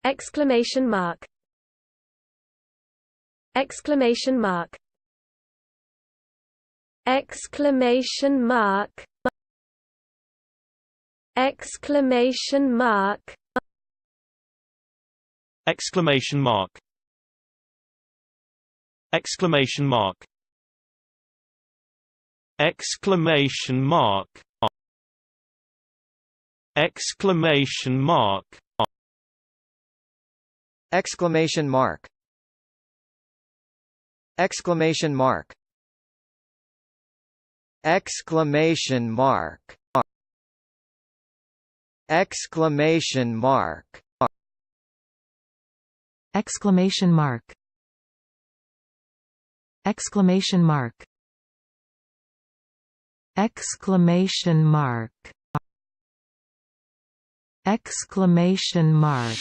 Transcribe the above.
Exclamation mark. Exclamation mark. Exclamation mark. Exclamation mark. Exclamation mark. Exclamation mark. Exclamation mark. Exclamation mark. Exclamation mark. Exclamation mark. Exclamation mark. Exclamation mark. Exclamation mark. Exclamation mark. Exclamation mark. Exclamation mark.